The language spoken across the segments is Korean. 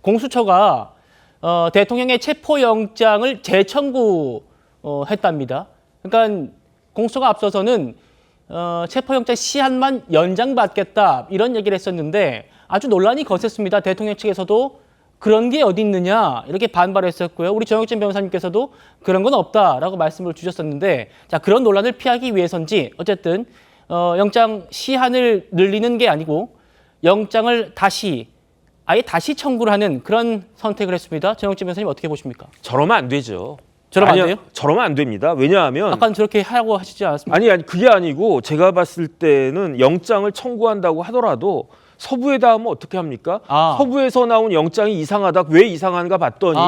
공수처가 대통령의 체포영장을 재청구했답니다. 그러니까 공수처가 앞서서는 체포영장 시한만 연장받겠다 이런 얘기를 했었는데 아주 논란이 거셌습니다. 대통령 측에서도 그런 게 어디 있느냐 이렇게 반발했었고요. 우리 정혁진 변호사님께서도 그런 건 없다라고 말씀을 주셨었는데 자 그런 논란을 피하기 위해서인지 어쨌든 영장 시한을 늘리는 게 아니고 영장을 아예 다시 청구를 하는 그런 선택을 했습니다. 정혁진 변호사님 어떻게 보십니까? 저러면 안 되죠. 저러면 안 돼요? 저러면 안 됩니다. 왜냐하면 아까 저렇게 하라고 하시지 않았습니까? 아니 그게 아니고 제가 봤을 때는 영장을 청구한다고 하더라도 서부에다 하면 어떻게 합니까? 서부에서 나온 영장이 이상하다. 왜 이상한가 봤더니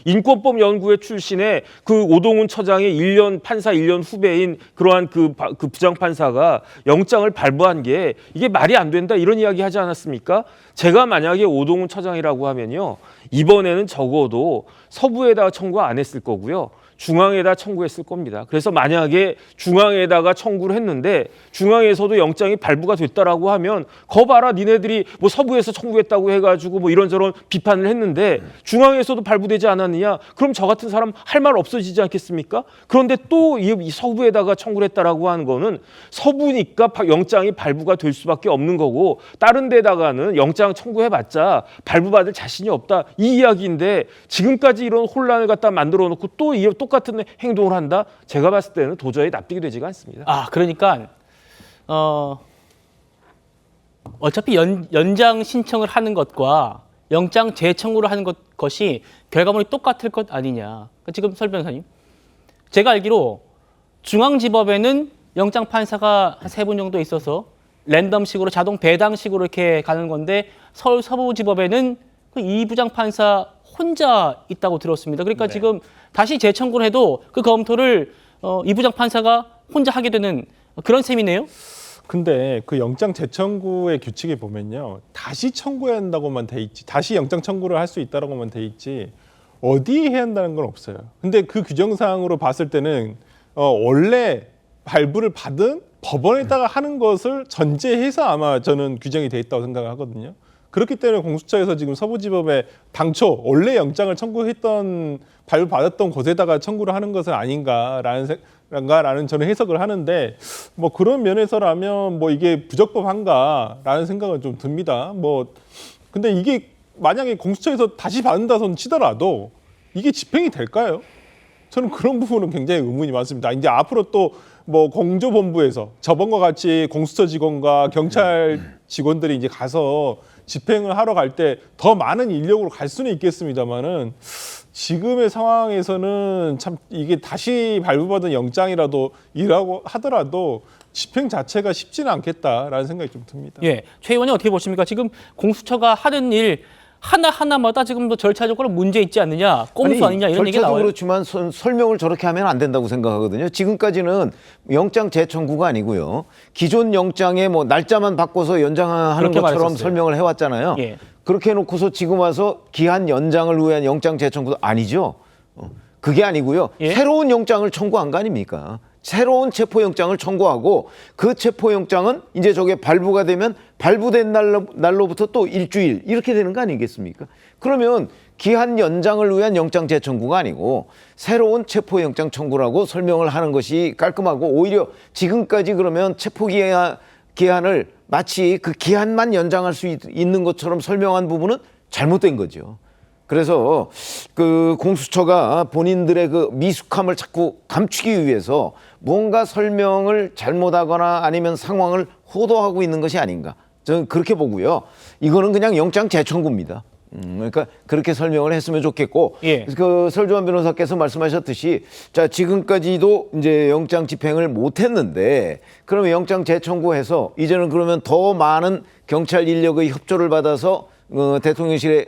인권법 연구회 출신의 그 오동훈 처장의 판사 1년 후배인 그러한 그 부장판사가 영장을 발부한 게 이게 말이 안 된다 이런 이야기 하지 않았습니까? 제가 만약에 오동훈 처장이라고 하면요. 이번에는 적어도 서부에다가 청구 안 했을 거고요. 중앙에다 청구했을 겁니다. 그래서 만약에 중앙에다가 청구를 했는데 중앙에서도 영장이 발부가 됐다라고 하면 거 봐라 니네들이 뭐 서부에서 청구했다고 해가지고 뭐 이런저런 비판을 했는데 중앙에서도 발부되지 않았느냐? 그럼 저 같은 사람 할 말 없어지지 않겠습니까? 그런데 또 이 서부에다가 청구를 했다라고 하는 거는 서부니까 영장이 발부가 될 수밖에 없는 거고 다른 데다가는 영장 청구해봤자 발부받을 자신이 없다 이 이야기인데 지금까지 이런 혼란을 갖다 만들어 놓고 또 똑같은 행동을 한다? 제가 봤을 때는 도저히 납득이 되지가 않습니다. 그러니까 어차피 연장 신청을 하는 것과 영장 재청구를 하는 것이 결과물이 똑같을 것 아니냐. 지금 설 변호사님, 제가 알기로 중앙지법에는 영장 판사가 한 3분 정도 있어서 랜덤식으로 자동 배당식으로 이렇게 가는 건데 서울 서부지법에는 그 이 부장 판사 혼자 있다고 들었습니다. 그러니까 네. 지금 다시 재청구를 해도 그 검토를 이 부장 판사가 혼자 하게 되는 그런 셈이네요. 근데 그 영장 재청구의 규칙에 보면요. 다시 청구해야 한다고만 돼 있지. 다시 영장 청구를 할 수 있다라고만 돼 있지. 어디에 해야 한다는 건 없어요. 근데 그 규정상으로 봤을 때는 원래 발부를 받은 법원에다가 하는 것을 전제해서 아마 저는 규정이 돼 있다고 생각을 하거든요. 그렇기 때문에 공수처에서 지금 서부지법에 당초 원래 영장을 청구했던 발부받았던 곳에다가 청구를 하는 것은 아닌가라는 저는 해석을 하는데 뭐 그런 면에서라면 뭐 이게 부적법한가라는 생각은 좀 듭니다. 근데 이게 만약에 공수처에서 다시 받는다선 치더라도 이게 집행이 될까요? 저는 그런 부분은 굉장히 의문이 많습니다. 이제 앞으로 또 뭐 공조본부에서 저번과 같이 공수처 직원과 경찰 직원들이 이제 가서 집행을 하러 갈 때 더 많은 인력으로 갈 수는 있겠습니다만은 지금의 상황에서는 참 이게 다시 발부받은 영장이라도 이라고 하더라도 집행 자체가 쉽지는 않겠다라는 생각이 좀 듭니다. 예, 최 의원님 어떻게 보십니까? 지금 공수처가 하는 일 하나하나마다 지금 뭐 절차적으로 문제 있지 않느냐, 꼼수 아니냐 이런 얘기가 나와요. 그렇지만 설명을 저렇게 하면 안 된다고 생각하거든요. 지금까지는 영장 재청구가 아니고요. 기존 영장에 뭐 날짜만 바꿔서 연장하는 것처럼 말했었어요. 설명을 해왔잖아요. 예. 그렇게 해놓고서 지금 와서 기한 연장을 위한 영장 재청구도 아니죠. 그게 아니고요. 예? 새로운 영장을 청구한 거 아닙니까? 새로운 체포영장을 청구하고 그 체포영장은 이제 저게 발부가 되면 발부된 날로부터 또 일주일 이렇게 되는 거 아니겠습니까? 그러면 기한 연장을 위한 영장 재청구가 아니고 새로운 체포영장 청구라고 설명을 하는 것이 깔끔하고 오히려 지금까지 그러면 기한을 마치 그 기한만 연장할 수 있는 것처럼 설명한 부분은 잘못된 거죠. 그래서 그 공수처가 본인들의 그 미숙함을 자꾸 감추기 위해서 뭔가 설명을 잘못하거나 아니면 상황을 호도하고 있는 것이 아닌가. 저는 그렇게 보고요. 이거는 그냥 영장 재청구입니다. 그러니까 그렇게 설명을 했으면 좋겠고, 예. 그 설주환 변호사께서 말씀하셨듯이 자 지금까지도 이제 영장 집행을 못했는데 그러면 영장 재청구해서 이제는 그러면 더 많은 경찰 인력의 협조를 받아서 대통령실에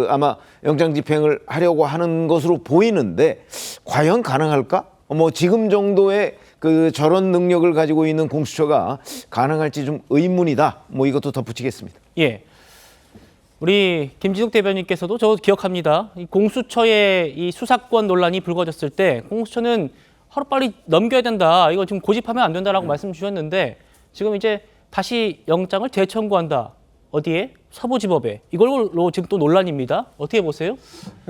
아마 영장 집행을 하려고 하는 것으로 보이는데 과연 가능할까? 뭐 지금 정도의 저런 능력을 가지고 있는 공수처가 가능할지 좀 의문이다. 뭐 이것도 덧붙이겠습니다. 예. 우리 김진욱 대변인께서도 저 기억합니다. 이 공수처의 이 수사권 논란이 불거졌을 때 공수처는 하루빨리 넘겨야 된다. 이거 지금 고집하면 안 된다라고 말씀 주셨는데 지금 이제 다시 영장을 재청구한다. 어디에? 서부지법에. 이걸로 지금 또 논란입니다. 어떻게 보세요?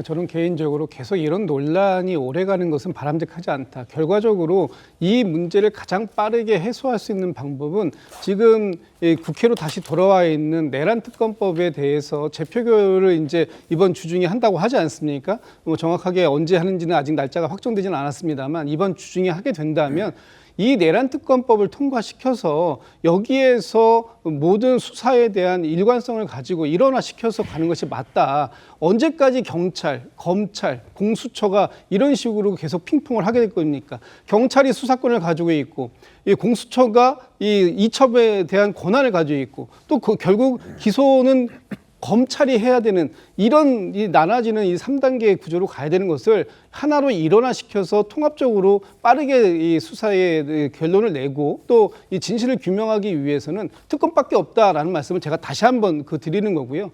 저는 개인적으로 계속 이런 논란이 오래가는 것은 바람직하지 않다. 결과적으로 이 문제를 가장 빠르게 해소할 수 있는 방법은 지금 국회로 다시 돌아와 있는 내란 특검법에 대해서 재표결을 이제 이번 주 중에 한다고 하지 않습니까? 뭐 정확하게 언제 하는지는 아직 날짜가 확정되지는 않았습니다만 이번 주 중에 하게 된다면 이 내란 특검법을 통과시켜서 여기에서 모든 수사에 대한 일관성을 가지고 일원화시켜서 가는 것이 맞다. 언제까지 경찰, 검찰, 공수처가 이런 식으로 계속 핑퐁을 하게 될 겁니까? 경찰이 수사권을 가지고 있고 이 공수처가 이 이첩에 대한 권한을 가지고 있고 또 그 결국 기소는 검찰이 해야 되는 이런 이 나눠지는 이 3단계의 구조로 가야 되는 것을 하나로 일원화시켜서 통합적으로 빠르게 이 수사의 결론을 내고 또 이 진실을 규명하기 위해서는 특검밖에 없다라는 말씀을 제가 다시 한번 드리는 거고요.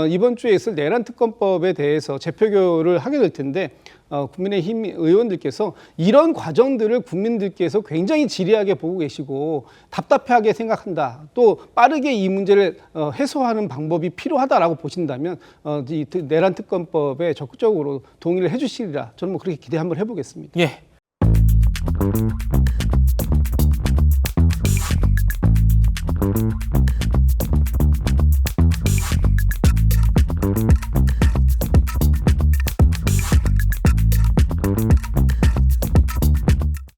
이번 주에 있을 내란 특검법에 대해서 재표결을 하게 될 텐데 국민의힘 의원들께서 이런 과정들을 국민들께서 굉장히 지리하게 보고 계시고 답답해하게 생각한다. 또 빠르게 이 문제를 해소하는 방법이 필요하다라고 보신다면 이 내란 특검법에 적극적으로 동의를 해주시리라 저는 뭐 그렇게 기대 한번 해보겠습니다. 예.